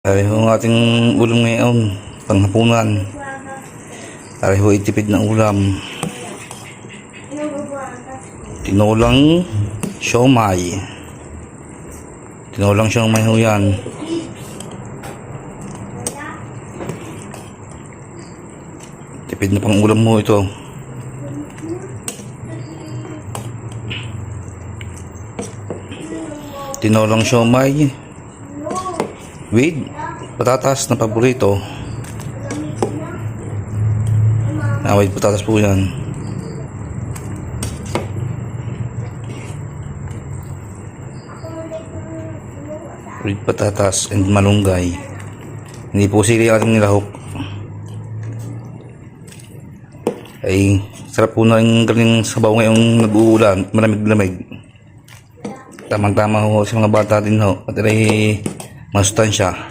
Ay ho ang ating ulam ngayon, panghapunan. Ay ho itipid na ulam. Tinolang siomay. Tinolang siomay ho yan. Tipid na pang ulam mo ito. Tinolang siomay with patatas na paborito. With patatas po yan. With patatas and malunggay. Hindi po sili ang ating nilahok. Ay sarap po na yung galing sabaw ngayong nag-uulan, malamig-lamig. Tamang-tama ho sa mga bata din ho. At ay masustansya.